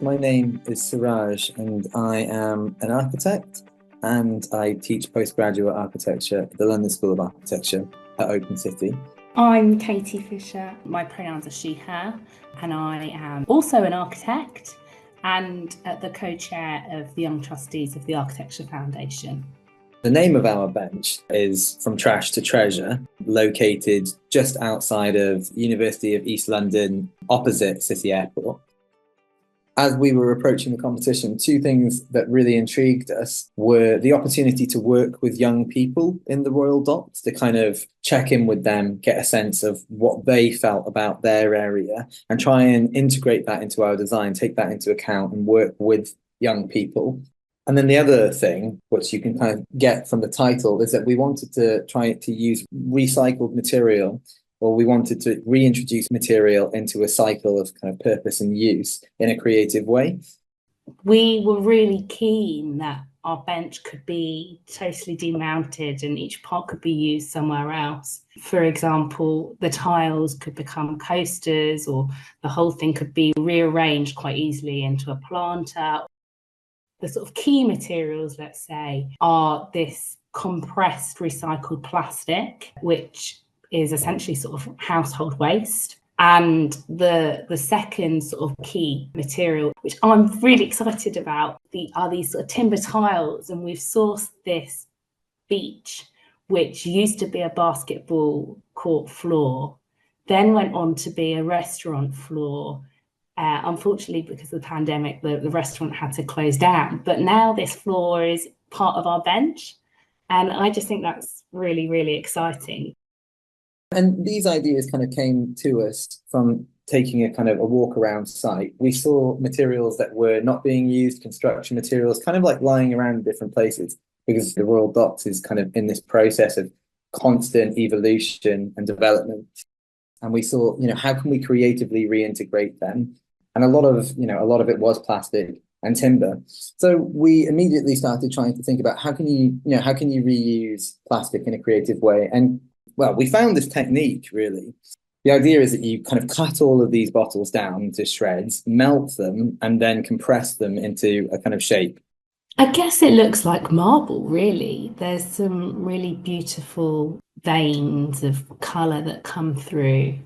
My name is Siraaj and I am an architect and I teach postgraduate architecture at the London School of Architecture at Open City. I'm Katie Fisher. My pronouns are she, her, and I am also an architect and the co-chair of the Young Trustees of the Architecture Foundation. The name of our bench is From Trash to Treasure, located just outside of University of East London, opposite City Airport. As we were approaching the competition, two things that really intrigued us were the opportunity to work with young people in the Royal Docks, to kind of check in with them, get a sense of what they felt about their area, and try and integrate that into our design, take that into account and work with young people. And then the other thing, which you can kind of get from the title, is that we wanted to try to use recycled material, or we wanted to reintroduce material into a cycle of kind of purpose and use in a creative way. We were really keen that our bench could be totally demounted and each part could be used somewhere else. For example, the tiles could become coasters, or the whole thing could be rearranged quite easily into a planter. The sort of key materials, let's say, are this compressed recycled plastic, which is essentially sort of household waste. And the second sort of key material, which I'm really excited about, are these sort of timber tiles. And we've sourced this beach, which used to be a basketball court floor, then went on to be a restaurant floor. Unfortunately, because of the pandemic, the restaurant had to close down. But now this floor is part of our bench. And I just think that's really, really exciting. And these ideas kind of came to us from taking a kind of a walk around site. We saw materials that were not being used, construction materials, kind of like lying around in different places, because the Royal Docks is kind of in this process of constant evolution and development. And we saw, how can we creatively reintegrate them? And a lot of it was plastic and timber. So we immediately started trying to think about how can you reuse plastic in a creative way? And well, we found this technique, really. The idea is that you kind of cut all of these bottles down into shreds, melt them, and then compress them into a kind of shape. I guess it looks like marble, really. There's some really beautiful veins of colour that come through.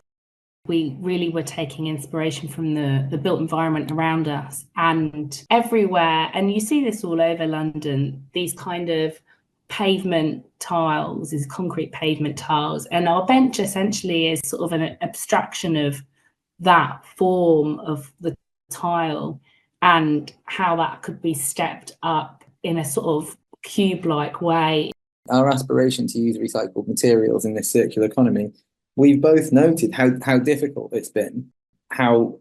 We really were taking inspiration from the built environment around us, and everywhere, and you see this all over London, these kind of pavement tiles, these concrete pavement tiles, and our bench essentially is sort of an abstraction of that form of the tile and how that could be stepped up in a sort of cube-like way. Our aspiration to use recycled materials in this circular economy, we've both noted how difficult it's been, how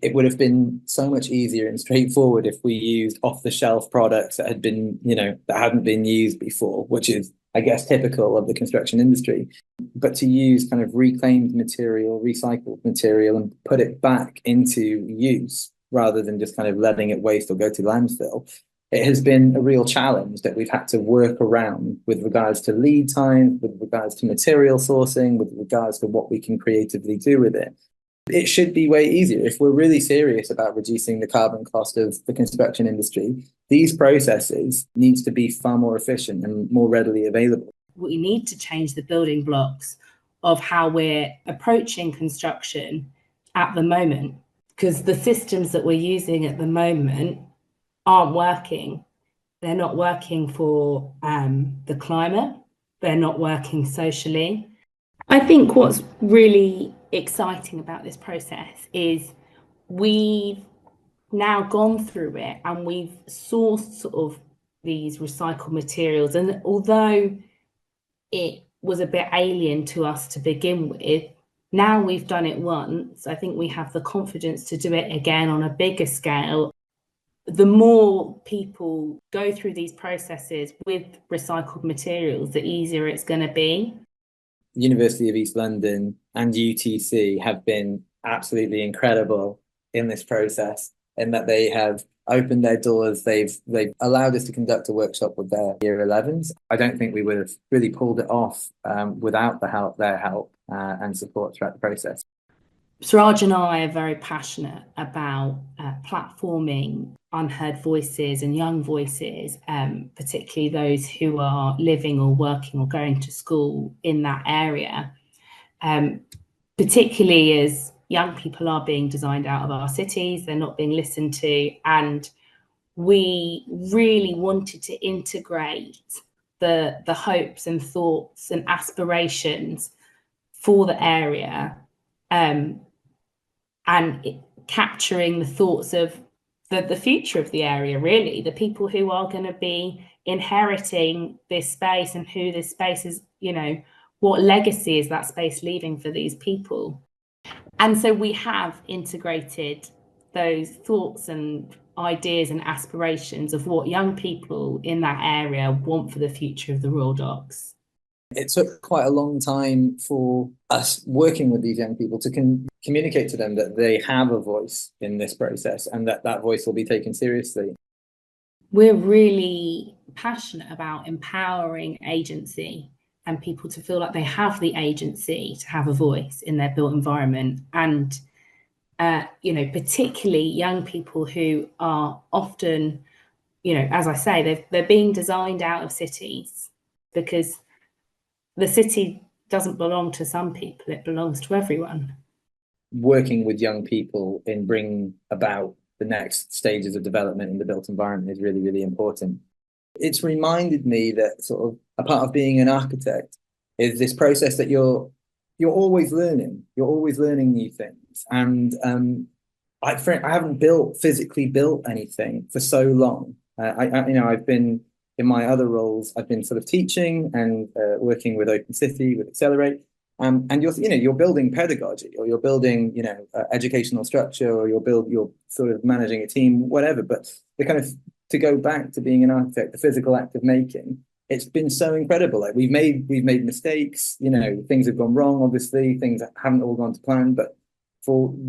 it would have been so much easier and straightforward if we used off-the-shelf products that that hadn't been used before, which is, I guess, typical of the construction industry. But to use kind of reclaimed material, recycled material, and put it back into use rather than just kind of letting it waste or go to landfill, it has been a real challenge that we've had to work around with regards to lead time, with regards to material sourcing, with regards to what we can creatively do with it. It should be way easier. If we're really serious about reducing the carbon cost of the construction industry, these processes need to be far more efficient and more readily available. We need to change the building blocks of how we're approaching construction at the moment, because the systems that we're using at the moment aren't working. They're not working for the climate. They're not working socially. I think what's really exciting about this process is we've now gone through it and we've sourced sort of these recycled materials. And although it was a bit alien to us to begin with, now we've done it once, I think we have the confidence to do it again on a bigger scale. The more people go through these processes with recycled materials, the easier it's going to be. University of East London and UTC have been absolutely incredible in this process, in that they have opened their doors. They've allowed us to conduct a workshop with their year 11s. I don't think we would have really pulled it off without their help and support throughout the process. Siraj and I are very passionate about platforming unheard voices and young voices, particularly those who are living or working or going to school in that area, particularly as young people are being designed out of our cities, they're not being listened to, and we really wanted to integrate the hopes and thoughts and aspirations for the area, and capturing the thoughts of the future of the area, really, the people who are going to be inheriting this space and who this space is, what legacy is that space leaving for these people. And so we have integrated those thoughts and ideas and aspirations of what young people in that area want for the future of the Royal Docks. It took quite a long time for us working with these young people to communicate to them that they have a voice in this process and that voice will be taken seriously. We're really passionate about empowering agency and people to feel like they have the agency to have a voice in their built environment. And, particularly young people who are often, as I say, they're being designed out of cities because the city doesn't belong to some people, it belongs to everyone. Working with young people in bringing about the next stages of development in the built environment is really, really important. It's reminded me that sort of a part of being an architect is this process that you're always learning. You're always learning new things. And I haven't physically built anything for so long. I've been in my other roles, I've been sort of teaching and working with Open City, with Accelerate, and you're building pedagogy, or you're building educational structure, or you're sort of managing a team, whatever. But the kind of, to go back to being an architect, the physical act of making, it's been so incredible. Like we've made mistakes, things have gone wrong. Obviously, things haven't all gone to plan, but in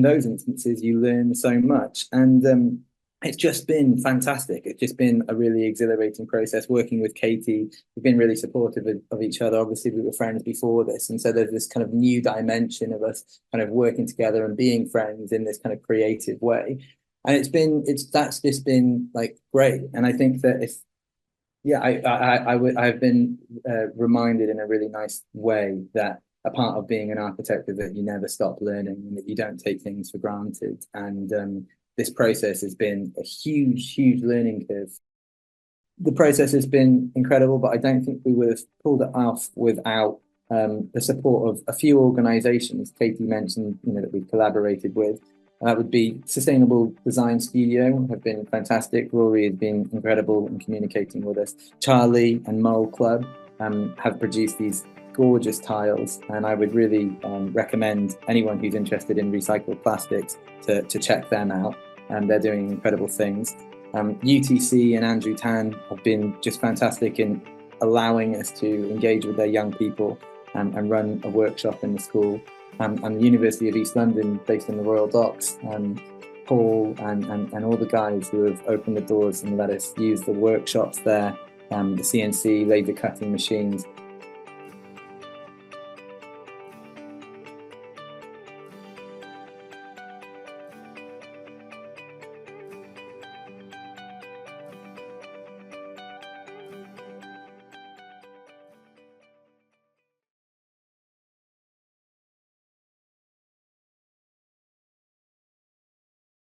those instances, you learn so much, and it's just been fantastic. It's just been a really exhilarating process working with Katie. We've been really supportive of each other. Obviously, we were friends before this. And so there's this kind of new dimension of us kind of working together and being friends in this kind of creative way. And that's just been like great. And I think that I've been reminded in a really nice way that a part of being an architect is that you never stop learning and that you don't take things for granted. And this process has been a huge, huge learning curve. The process has been incredible, but I don't think we would have pulled it off without the support of a few organisations. Katie mentioned, that we've collaborated with. And that would be Sustainable Design Studio, have been fantastic. Rory has been incredible in communicating with us. Charlie and Mole Club have produced these gorgeous tiles, and I would really recommend anyone who's interested in recycled plastics to check them out, and they're doing incredible things. UTC and Andrew Tan have been just fantastic in allowing us to engage with their young people and run a workshop in the school. And the University of East London, based in the Royal Docks, Paul and all the guys who have opened the doors and let us use the workshops there, the CNC laser cutting machines.